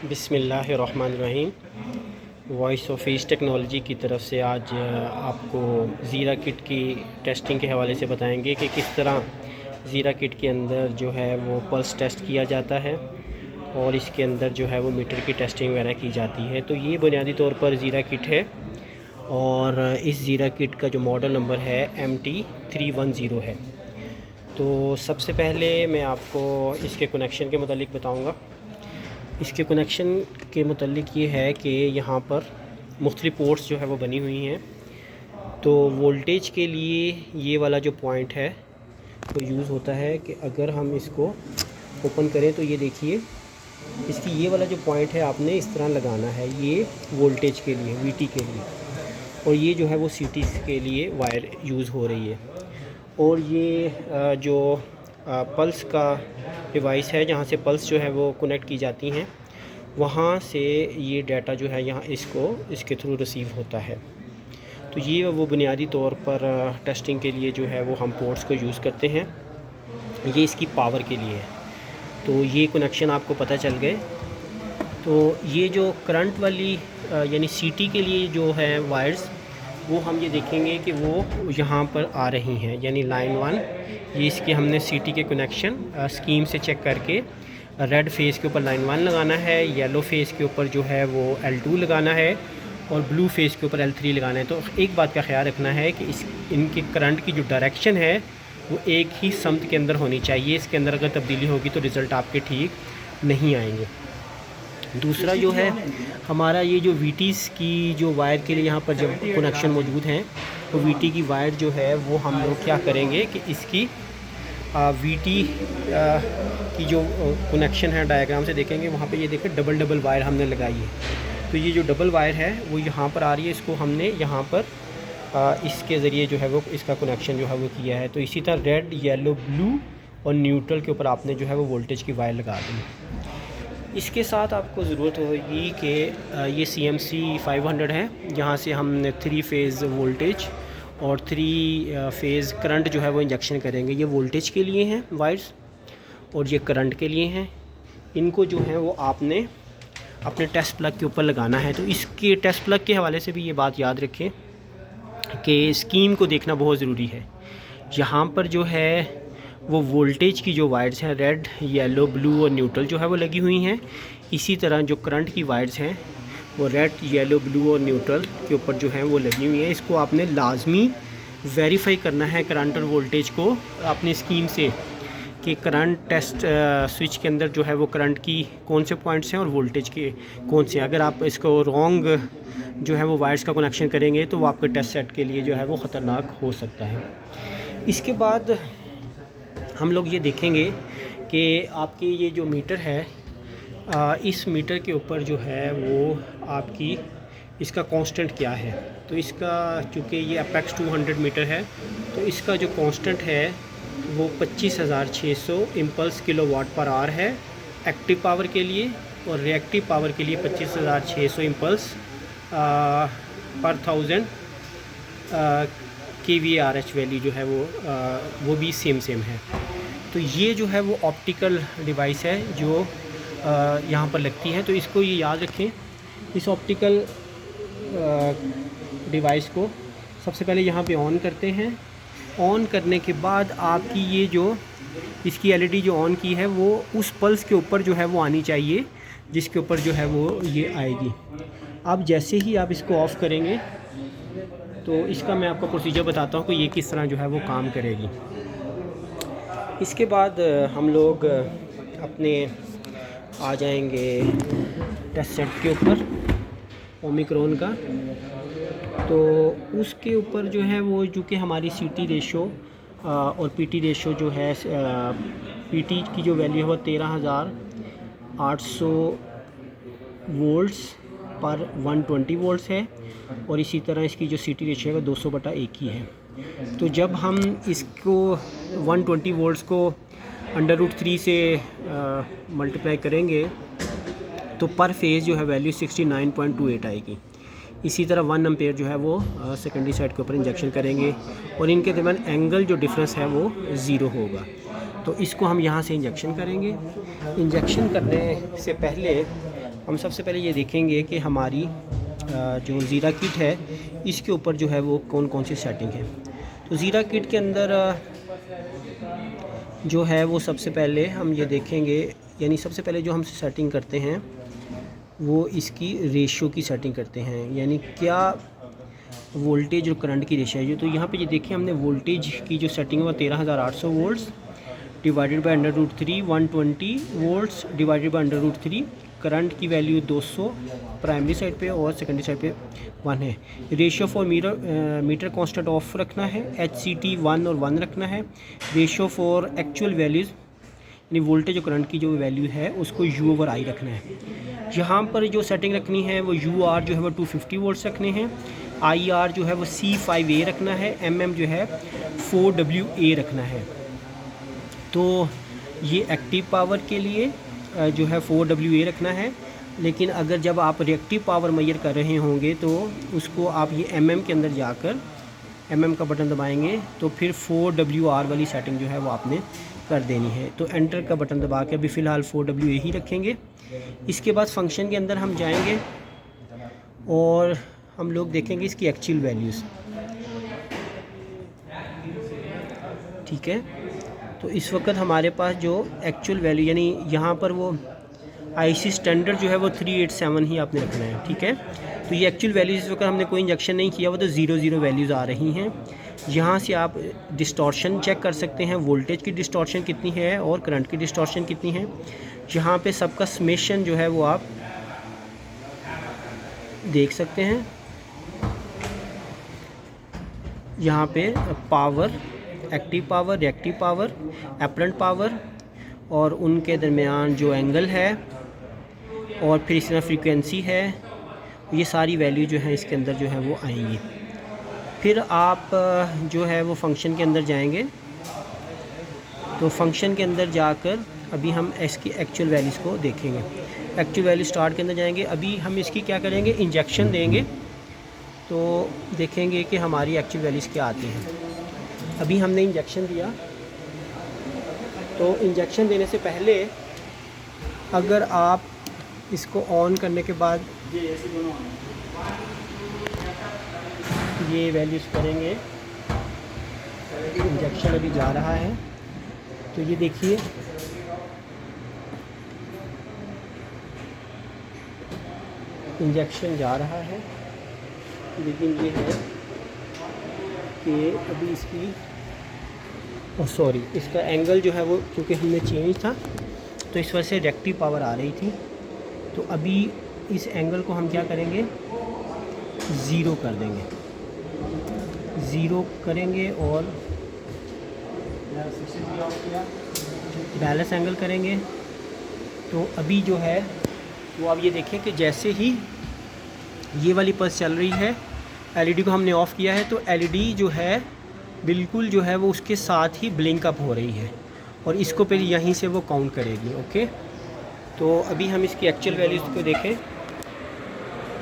बिस्मिल्लाहिर्रहमानिर्रहीम। Voice of east technology की तरफ से आज आपको ज़ीरा किट की टेस्टिंग के हवाले से बताएंगे कि किस तरह ज़ीरा किट के अंदर जो है वो पल्स टेस्ट किया जाता है और इसके अंदर जो है वो मीटर की टेस्टिंग वगैरह की जाती है। तो ये बुनियादी तौर पर ज़ीरा किट है और इस ज़ीरा किट का जो मॉडल नंबर है MT310 है। तो सबसे पहले मैं आपको इसके कनेक्शन के मुतालिक बताऊंगा। इसके कनेक्शन के मुतालिक ये है कि यहाँ पर मुख्तलिफ़ पोर्ट्स जो है वो बनी हुई हैं। तो वोल्टेज के लिए ये वाला जो पॉइंट है वो यूज़ होता है कि अगर हम इसको ओपन करें तो ये देखिए, इसकी ये वाला जो पॉइंट है आपने इस तरह लगाना है, ये वोल्टेज के लिए VT के लिए, और ये जो है वो CT के लिए वायर यूज़ हो रही है। और ये जो पल्स का डिवाइस है, जहाँ से पल्स जो है वो कनेक्ट की जाती हैं, वहाँ से ये डाटा जो है यहाँ इसके थ्रू रिसीव होता है। तो ये वो बुनियादी तौर पर टेस्टिंग के लिए जो है वो हम पोर्ट्स को यूज़ करते हैं। ये इसकी पावर के लिए है। तो ये कनेक्शन आपको पता चल गए। तो ये जो करंट वाली यानी CT के लिए जो है वायर्स, वो हम ये देखेंगे कि वो यहाँ पर आ रही हैं, यानी लाइन 1 ये इसके हमने CT के कनेक्शन स्कीम से चेक करके रेड फेस के ऊपर लाइन 1 लगाना है, येलो फेस के ऊपर जो है वो L2 लगाना है और ब्लू फेस के ऊपर L3 लगाना है। तो एक बात का ख्याल रखना है कि इनके करंट की जो डायरेक्शन है वो एक ही समत के अंदर होनी चाहिए। इसके अंदर अगर तब्दीली होगी तो रिज़ल्ट आपके ठीक नहीं आएंगे। दूसरा जो है हमारा ये जो VTs की जो वायर के लिए यहाँ पर जब कनेक्शन मौजूद हैं, तो VT की वायर जो है वो हम लोग क्या करेंगे कि इसकी VT की जो कनेक्शन है डायग्राम से देखेंगे, वहाँ पे ये देखें डबल वायर हमने लगाई है। तो ये जो डबल वायर है वो यहाँ पर आ रही है, इसको हमने यहाँ पर इसके ज़रिए जो है वो इसका कनेक्शन जो है वो किया है। तो इसी तरह रेड, येलो, ब्लू और न्यूट्रल के ऊपर आपने जो है वो वोल्टेज की वायर लगा दी। इसके साथ आपको ज़रूरत होगी कि ये CMC 500 है, जहाँ से हमने 3 फेज़ वोल्टेज और 3 फेज़ करंट जो है वो इंजेक्शन करेंगे। ये वोल्टेज के लिए हैं वायर्स और ये करंट के लिए हैं। इनको जो है वो आपने अपने टेस्ट प्लग के ऊपर लगाना है। तो इसके टेस्ट प्लग के हवाले से भी ये बात याद रखें कि स्कीम को देखना बहुत ज़रूरी है। यहाँ पर जो है वो वोल्टेज की जो वायर्स हैं रेड, येलो, ब्लू और न्यूट्रल जो है वो लगी हुई हैं। इसी तरह जो करंट की वायर्स हैं वो रेड, येलो, ब्लू और न्यूट्रल के ऊपर जो है वो लगी हुई हैं। इसको आपने लाजमी वेरीफाई करना है करंट और वोल्टेज को अपनी स्कीम से कि करंट टेस्ट स्विच के अंदर जो है वो करंट की कौन से पॉइंट्स हैं और वोल्टेज के कौन से। अगर आप इसको रॉन्ग जो है वो वायर्स का कनेक्शन करेंगे तो वो आपके टेस्ट सेट के लिए जो है वो ख़तरनाक हो सकता है। इसके बाद हम लोग ये देखेंगे कि आपके ये जो मीटर है, इस मीटर के ऊपर जो है वो आपकी इसका कांस्टेंट क्या है। तो इसका चूँकि ये अपेक्स 200 मीटर है, तो इसका जो कांस्टेंट है वो 25,600 इम्पल्स किलोवाट पर आवर है एक्टिव पावर के लिए, और रिएक्टिव पावर के लिए 25,600 इम्पल्स पर 1000 kVAR वैल्यू जो है वो भी सेम है। तो ये जो है वो ऑप्टिकल डिवाइस है जो यहाँ पर लगती है। तो इसको ये याद रखें, इस ऑप्टिकल डिवाइस को सबसे पहले यहाँ पे ऑन करते हैं। ऑन करने के बाद आपकी ये जो इसकी LED जो ऑन की है वो उस पल्स के ऊपर जो है वो आनी चाहिए जिसके ऊपर जो है वो ये आएगी। अब जैसे ही आप इसको ऑफ़ करेंगे तो इसका मैं आपको प्रोसीजर बताता हूँ कि ये किस तरह जो है वो काम करेगी। इसके बाद हम लोग अपने आ जाएंगे टेस्ट सेट के ऊपर ओमिक्रॉन का। तो उसके ऊपर जो है वो चूँकि हमारी CT रेशो और PT रेशो जो है, PT की जो वैल्यू है वो 13,800 वोल्ट्स पर 120 वोल्ट्स है, और इसी तरह इसकी जो CT रेशो है वो 200/1 ही है। तो जब हम इसको 120 वोल्ट्स को √3 से मल्टीप्लाई करेंगे तो पर फेज़ जो है वैल्यू 69.28 आएगी। इसी तरह 1 एम्पेयर जो है वो सेकेंडरी साइड के ऊपर इंजेक्शन करेंगे और इनके दरमियान एंगल जो डिफरेंस है वो 0 होगा। तो इसको हम यहाँ से इंजेक्शन करेंगे। इंजेक्शन करने से पहले हम सबसे पहले ये देखेंगे कि हमारी जो ज़ीरा किट है इसके ऊपर जो है वो कौन कौन सी सेटिंग है। तो ज़ीरा किट के अंदर जो है वो सबसे पहले हम ये देखेंगे, यानी सबसे पहले जो हम सेटिंग करते हैं वो इसकी रेशियो की सेटिंग करते हैं, यानी क्या वोल्टेज और करंट की रेशियो है। तो यहाँ पे ये देखिए हमने वोल्टेज की जो सेटिंग है वो 13,800 volts divided by √3 120 volts divided by √3। Current की वैल्यू 200 प्राइमरी साइड पे और सेकेंडरी साइड पे 1 है। Ratio for metre constant of रखना है, HCT 1 और 1 रखना है। रेशियो फॉर एक्चुअल वैल्यूज़ यानी वोल्टेज और करंट की जो वैल्यू है उसको U/I रखना है। यहाँ पर जो सेटिंग रखनी है वो UR जो है वो 250 वोल्ट्स रखने हैं, IR जो है वो C5A रखना है, MM जो है 4WA रखना है। तो ये एक्टिव पावर के लिए जो है 4WA रखना है, लेकिन अगर जब आप रिएक्टिव पावर मेजर कर रहे होंगे तो उसको आप ये MM के अंदर जाकर MM का बटन दबाएंगे तो फिर 4WR वाली सेटिंग जो है वो आपने कर देनी है। तो एंटर का बटन दबा के अभी फ़िलहाल 4WA ही रखेंगे। इसके बाद फंक्शन के अंदर हम जाएंगे और हम लोग देखेंगे इसकी एक्चुअल वैल्यूज़, ठीक है। तो इस वक्त हमारे पास जो एक्चुअल वैल्यू यानी यहाँ पर वो IC स्टैंडर्ड जो है वो 387 ही आपने रखना है, ठीक है। तो ये एक्चुअल वैल्यूज़ इस वक्त हमने कोई इंजेक्शन नहीं किया, वो तो 0 वैल्यूज़ आ रही हैं। यहाँ से आप डिस्टॉर्शन चेक कर सकते हैं, वोल्टेज की डिस्टॉर्शन कितनी है और करंट की डिस्टॉर्शन कितनी है। यहाँ पे सबका समेशन जो है वो आप देख सकते हैं। यहाँ पे power, active power, reactive power, apparent power और उनके दरमियान जो एंगल है और फिर इस तरह फ्रीक्वेंसी है, ये सारी वैल्यू जो है इसके अंदर जो है वो आएंगी। फिर आप जो है वो फंक्शन के अंदर जाएंगे, तो फंक्शन के अंदर जाकर अभी हम इसकी एक्चुअल वैल्यूज़ को देखेंगे। एक्चुअल वैल्यू स्टार्ट के अंदर जाएंगे, अभी हम इसकी क्या करेंगे, इंजेक्शन देंगे तो देखेंगे कि हमारी एक्चुअल वैल्यूज़ क्या आती हैं। अभी हमने इंजेक्शन दिया, तो इंजेक्शन देने से पहले अगर आप इसको ऑन करने के बाद ये वैल्यूज़ करेंगे, इंजेक्शन अभी जा रहा है, तो ये देखिए इंजेक्शन जा रहा है, लेकिन ये है कि अभी इसकी सॉरी इसका एंगल जो है वो क्योंकि हमने चेंज था तो इस वजह से रिएक्टिव पावर आ रही थी। तो अभी इस एंगल को हम क्या करेंगे, 0 कर देंगे, 0 करेंगे और बैलेंस एंगल करेंगे। तो अभी जो है वो आप ये देखें कि जैसे ही ये वाली पल्स चल रही है, LED को हमने ऑफ़ किया है तो LED जो है बिल्कुल जो है वो उसके साथ ही ब्लिंक अप हो रही है और इसको फिर यहीं से वो काउंट करेगी। ओके, तो अभी हम इसकी एक्चुअल वैल्यूज़ को देखें,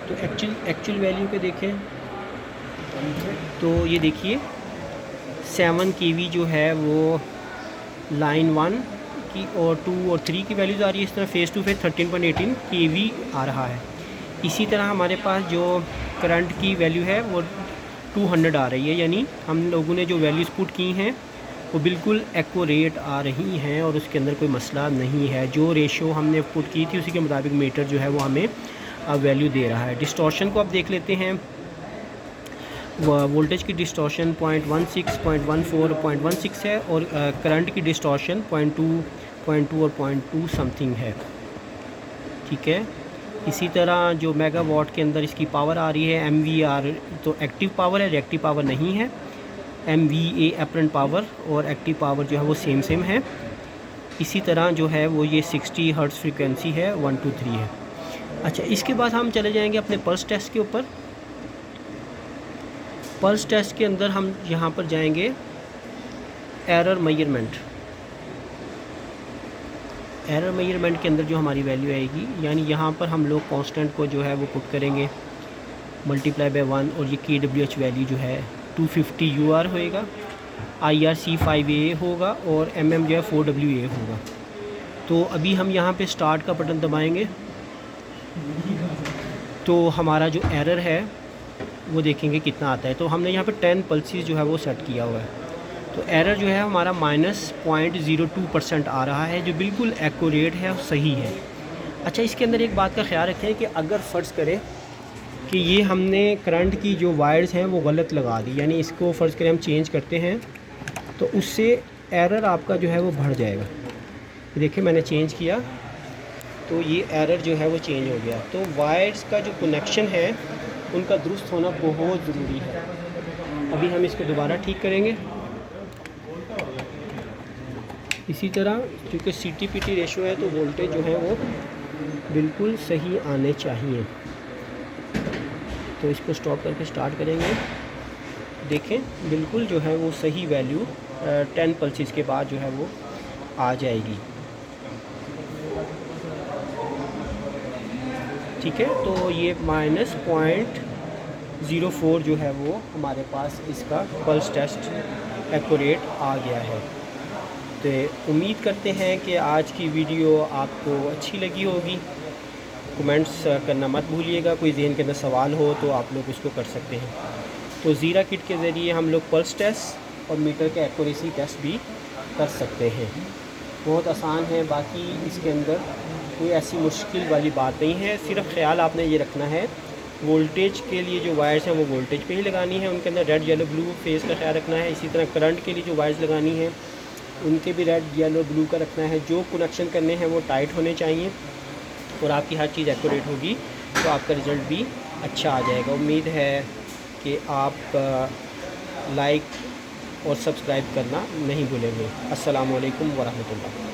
तो एक्चुअल वैल्यू पे देखें तो ये देखिए 7 kV जो है वो लाइन 1 की और 2 और 3 की वैल्यूज़ आ रही है। इस तरह फेस टू फेस 13.18 kV आ रहा है। इसी तरह हमारे पास जो करंट की वैल्यू है वो 200 आ रही है, यानी हम लोगों ने जो वैल्यूज़ पुट की हैं वो बिल्कुल एक्यूरेट आ रही हैं और उसके अंदर कोई मसला नहीं है। जो रेशियो हमने पुट की थी उसी के मुताबिक मीटर जो है वो हमें वैल्यू दे रहा है। डिस्टॉर्शन को आप देख लेते हैं, वोल्टेज की डिस्टॉर्शन 0.16, 0.14, 0.16 है और करंट की डिस्टॉर्शन 0.2 और 0.2 समथिंग है, ठीक है। इसी तरह जो मेगावाट के अंदर इसकी पावर आ रही है MVR, तो एक्टिव पावर है, रिएक्टिव पावर नहीं है। MVA एपरेंट पावर और एक्टिव पावर जो है वो सेम है। इसी तरह जो है वो ये 60 हर्ट्ज़ फ्रीक्वेंसी है, 1 2 3 है। अच्छा, इसके बाद हम चले जाएंगे अपने पल्स टेस्ट के ऊपर। पल्स टेस्ट के अंदर हम यहाँ पर जाएंगे एरर मेजरमेंट। एरर मेजरमेंट के अंदर जो हमारी वैल्यू आएगी, यानी यहाँ पर हम लोग कांस्टेंट को जो है वो पुट करेंगे मल्टीप्लाई बाय 1 और ये KWH वैल्यू जो है 250 UR होएगा, IR C5A होगा और MM जो है 4WA होगा। तो अभी हम यहाँ पे स्टार्ट का बटन दबाएंगे, तो हमारा जो एरर है वो देखेंगे कितना आता है। तो हमने यहाँ पे 10 पल्सेस जो है वो सेट किया हुआ है, तो एरर जो है हमारा -0.02% आ रहा है, जो बिल्कुल एक्यूरेट है और सही है। अच्छा, इसके अंदर एक बात का ख्याल रखें कि अगर फ़र्ज़ करें कि ये हमने करंट की जो वायर्स हैं वो गलत लगा दी, यानी इसको फ़र्ज़ करें हम चेंज करते हैं, तो उससे एरर आपका जो है वो बढ़ जाएगा। देखिए मैंने चेंज किया तो ये एरर जो है वो चेंज हो गया। तो वायर्स का जो कनेक्शन है उनका दुरुस्त होना बहुत ज़रूरी है। अभी हम इसको दोबारा ठीक करेंगे। इसी तरह क्योंकि CT/PT रेशो है तो वोल्टेज जो है वो बिल्कुल सही आने चाहिए। तो इसको स्टॉप करके स्टार्ट करेंगे। देखें बिल्कुल जो है वो सही वैल्यू 10 पल्सेस के बाद जो है वो आ जाएगी। ठीक है, तो ये -0.04 जो है वो हमारे पास इसका पल्स टेस्ट एक्यूरेट आ गया है। तो उम्मीद करते हैं कि आज की वीडियो आपको अच्छी लगी होगी। कमेंट्स करना मत भूलिएगा। कोई ज़हन के अंदर सवाल हो तो आप लोग उसको कर सकते हैं। तो ज़ीरा किट के ज़रिए हम लोग पल्स टेस्ट और मीटर के एक्यूरेसी टेस्ट भी कर सकते हैं। बहुत आसान है, बाकी इसके अंदर कोई ऐसी मुश्किल वाली बात नहीं है। सिर्फ ख्याल आपने ये रखना है, वोल्टेज के लिए जो वायर्स हैं वो वोल्टेज पे ही लगानी है, उनके अंदर रेड येलो ब्लू फेस का ख्याल रखना है। इसी तरह करंट के लिए जो वायर्स लगानी है उनके भी रेड येलो ब्लू का रखना है। जो कनेक्शन करने हैं वो टाइट होने चाहिए और आपकी हर चीज़ एक्यूरेट होगी तो आपका रिज़ल्ट भी अच्छा आ जाएगा। उम्मीद है कि आप लाइक और सब्सक्राइब करना नहीं भूलेंगे। अस्सलाम वालेकुम वरहमतुल्लाह।